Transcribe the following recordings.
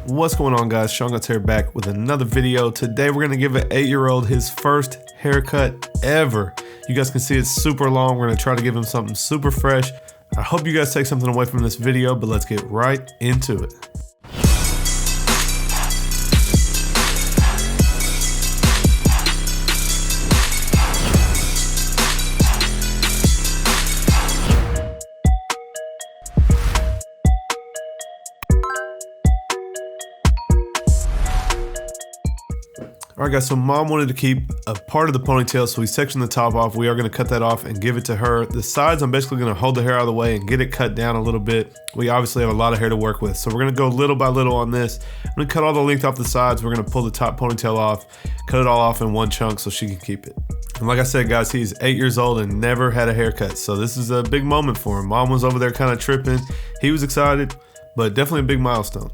What's going on, guys? Seancutshair back with another video. Today we're gonna give an 8-year-old his first haircut ever. You guys can see it's super long. We're gonna try to give him something super fresh. I hope you guys take something away from this video, but let's get right into it. Alright guys, so mom wanted to keep a part of the ponytail, so we sectioned the top off. We are going to cut that off and give it to her. The sides, I'm basically going to hold the hair out of the way and get it cut down a little bit. We obviously have a lot of hair to work with, so we're going to go little by little on this. I'm going to cut all the length off the sides. We're going to pull the top ponytail off, cut it all off in one chunk so she can keep it. And like I said, guys, he's 8 years old and never had a haircut, so this is a big moment for him. Mom was over there kind of tripping. He was excited, but definitely a big milestone.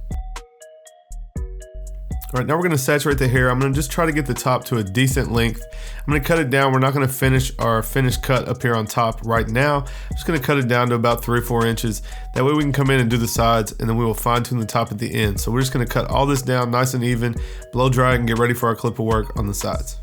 All right, now we're gonna saturate the hair. I'm gonna just try to get the top to a decent length. I'm gonna cut it down. We're not gonna finish our finished cut up here on top right now. I'm just gonna cut it down to about 3 or 4 inches. That way we can come in and do the sides, and then we will fine tune the top at the end. So we're just gonna cut all this down nice and even, blow dry, and get ready for our clipper work on the sides.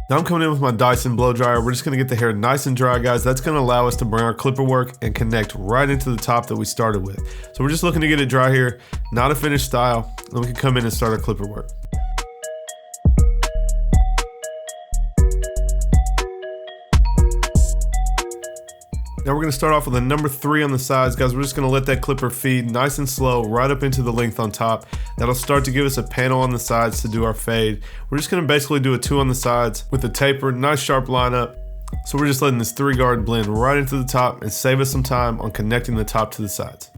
Now I'm coming in with my Dyson blow dryer. We're just gonna get the hair nice and dry, guys. That's gonna allow us to bring our clipper work and connect right into the top that we started with. So we're just looking to get it dry here, not a finished style, and we can come in and start our clipper work. Now we're gonna start off with a number 3 on the sides, guys. We're just gonna let that clipper feed nice and slow right up into the length on top. That'll start to give us a panel on the sides to do our fade. We're just gonna basically do a 2 on the sides with a taper, nice sharp lineup. So we're just letting this 3 guard blend right into the top and save us some time on connecting the top to the sides.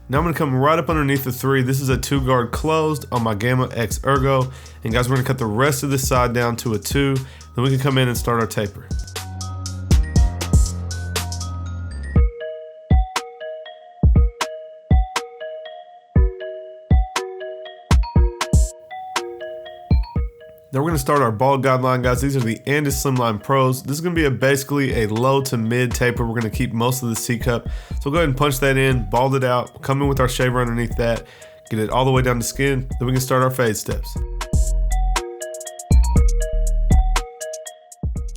Now I'm gonna come right up underneath the 3. This is a 2 guard closed on my Gamma X Ergo. And guys, we're gonna cut the rest of this side down to a 2. Then we can come in and start our taper. Now we're gonna start our bald guideline, guys. These are the Andis Slimline Pros. This is gonna be basically a low to mid taper. We're gonna keep most of the C cup. So go ahead and punch that in, bald it out, come in with our shaver underneath that, get it all the way down to skin, then we can start our fade steps.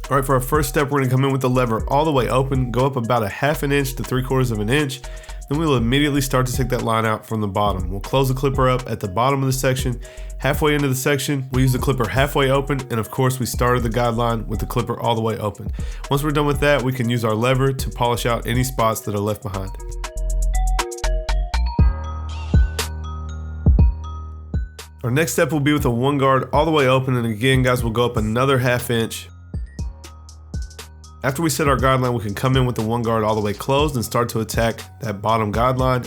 All right, for our first step, we're gonna come in with the lever all the way open, go up about a 1/2 inch to 3/4 of an inch. Then we'll immediately start to take that line out from the bottom. We'll close the clipper up at the bottom of the section. Halfway into the section, we use the clipper halfway open, and of course we started the guideline with the clipper all the way open. Once we're done with that, we can use our lever to polish out any spots that are left behind. Our next step will be with a 1 guard all the way open, and again, guys, we'll go up another 1/2 inch. After we set our guideline, we can come in with the 1 guard all the way closed and start to attack that bottom guideline.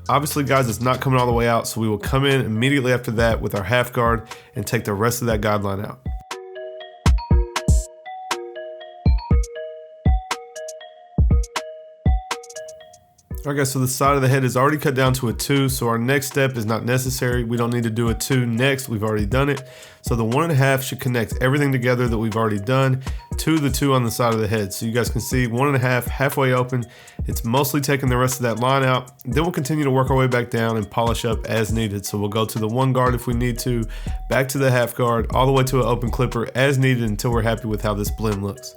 Obviously, guys, it's not coming all the way out, so we will come in immediately after that with our 1/2 guard and take the rest of that guideline out. All right, guys, so the side of the head is already cut down to a 2, so our next step is not necessary. We don't need to do a 2 next, we've already done it. So the 1.5 should connect everything together that we've already done to the 2 on the side of the head. So you guys can see 1.5 halfway open. It's mostly taking the rest of that line out. Then we'll continue to work our way back down and polish up as needed. So we'll go to the 1 guard if we need to, back to the 1/2 guard, all the way to an open clipper as needed until we're happy with how this blend looks.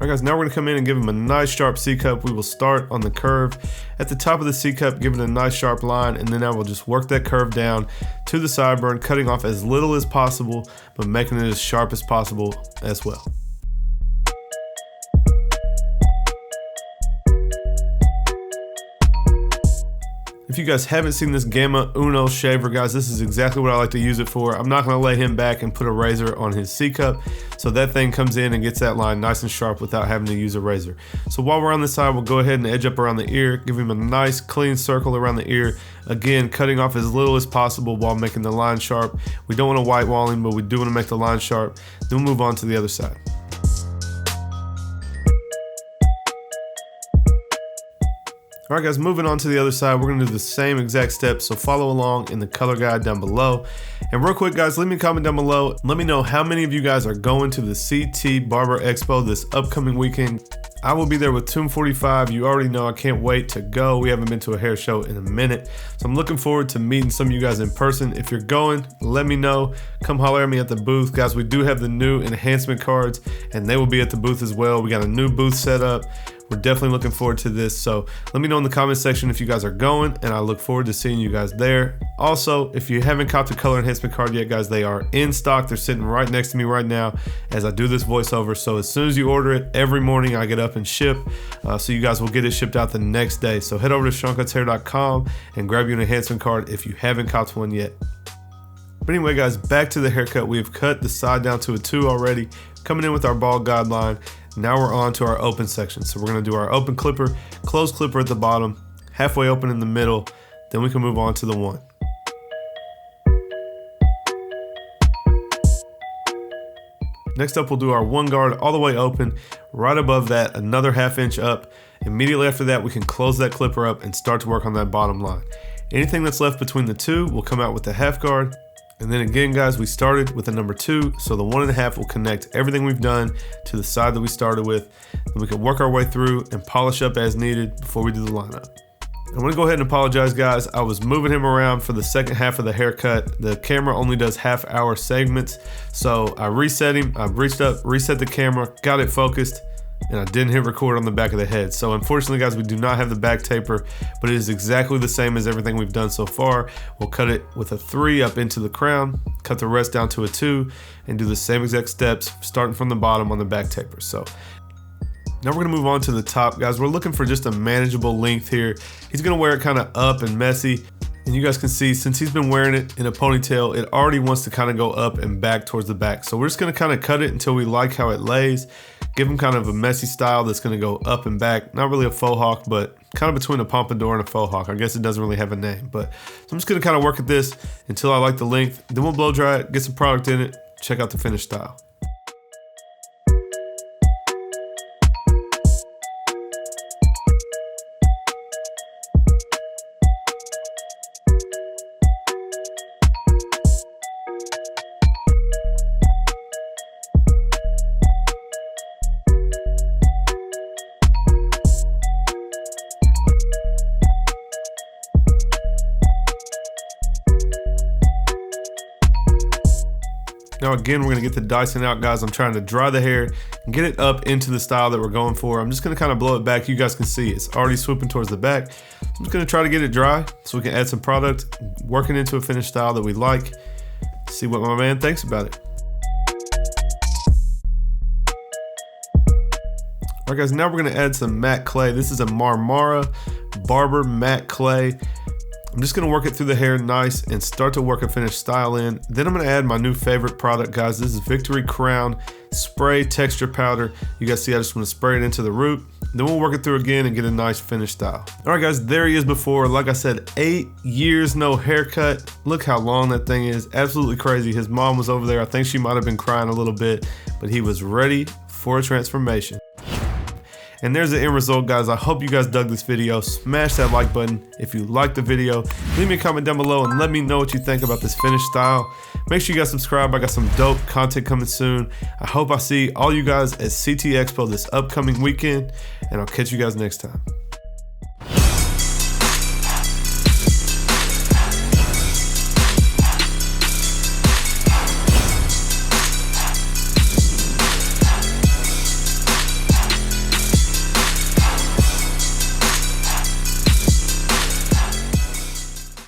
All right, guys, now we're gonna come in and give him a nice sharp C cup. We will start on the curve at the top of the C cup, give it a nice sharp line, and then I will just work that curve down to the sideburn, cutting off as little as possible, but making it as sharp as possible as well. If you guys haven't seen this Gamma Uno shaver, guys, this is exactly what I like to use it for. I'm not gonna lay him back and put a razor on his C cup, so that thing comes in and gets that line nice and sharp without having to use a razor. So while we're on this side, we'll go ahead and edge up around the ear, give him a nice clean circle around the ear. Again, cutting off as little as possible while making the line sharp. We don't want to white wall him, but we do want to make the line sharp. Then we'll move on to the other side. All right guys, moving on to the other side, we're gonna do the same exact steps, so follow along in the color guide down below. And real quick guys, leave me a comment down below. Let me know how many of you guys are going to the CT Barber Expo this upcoming weekend. I will be there with Tomb 45. You already know I can't wait to go. We haven't been to a hair show in a minute, so I'm looking forward to meeting some of you guys in person. If you're going, let me know. Come holler at me at the booth. Guys, we do have the new enhancement cards, and they will be at the booth as well. We got a new booth set up. We're definitely looking forward to this, so let me know in the comment section if you guys are going, and I look forward to seeing you guys there. Also, if you haven't copped a color enhancement card yet, guys, they are in stock. They're sitting right next to me right now as I do this voiceover, so as soon as you order it, every morning I get up and ship, so you guys will get it shipped out the next day. So head over to Seancutshair.com and grab you an enhancement card if you haven't copped one yet. But anyway guys, back to the haircut. We've cut the side down to a 2 already, coming in with our bald guideline. Now we're on to our open section. So we're gonna do our open clipper, closed clipper at the bottom, halfway open in the middle, then we can move on to the 1. Next up, we'll do our 1 guard all the way open. Right above that, another 1/2 inch up. Immediately after that, we can close that clipper up and start to work on that bottom line. Anything that's left between the 2 will come out with the 1/2 guard. And then again, guys, we started with the number 2, so the 1 1/2 will connect everything we've done to the side that we started with. And we can work our way through and polish up as needed before we do the lineup. I want to go ahead and apologize, guys. I was moving him around for the second half of the haircut. The camera only does half-hour segments, so I reset him. I reached up, reset the camera, got it focused, and I didn't hit record on the back of the head. So unfortunately, guys, we do not have the back taper, but it is exactly the same as everything we've done so far. We'll cut it with a 3 up into the crown, cut the rest down to a 2, and do the same exact steps starting from the bottom on the back taper. So now we're gonna move on to the top, guys. We're looking for just a manageable length here. He's gonna wear it kind of up and messy. And you guys can see, since he's been wearing it in a ponytail, it already wants to kind of go up and back towards the back. So we're just gonna kind of cut it until we like how it lays. Give him kind of a messy style that's gonna go up and back. Not really a faux hawk, but kind of between a pompadour and a faux hawk. I guess it doesn't really have a name, but so I'm just gonna kind of work at this until I like the length. Then we'll blow dry it, get some product in it, check out the finished style. Now again, we're gonna get the Dyson out, guys. I'm trying to dry the hair and get it up into the style that we're going for. I'm just gonna kind of blow it back. You guys can see it's already swooping towards the back. I'm just gonna try to get it dry so we can add some product, working into a finished style that we like. See what my man thinks about it. All right guys, now we're gonna add some matte clay. This is a Marmara Barber matte clay. I'm just gonna work it through the hair nice and start to work a finished style in. Then I'm gonna add my new favorite product, guys. This is Victory Crown Spray Texture Powder. You guys see I just wanna spray it into the root. Then we'll work it through again and get a nice finished style. All right guys, there he is before. Like I said, 8 years no haircut. Look how long that thing is, absolutely crazy. His mom was over there. I think she might've been crying a little bit, but he was ready for a transformation. And there's the end result, guys. I hope you guys dug this video. Smash that like button if you liked the video. Leave me a comment down below and let me know what you think about this finished style. Make sure you guys subscribe. I got some dope content coming soon. I hope I see all you guys at CT Expo this upcoming weekend, and I'll catch you guys next time.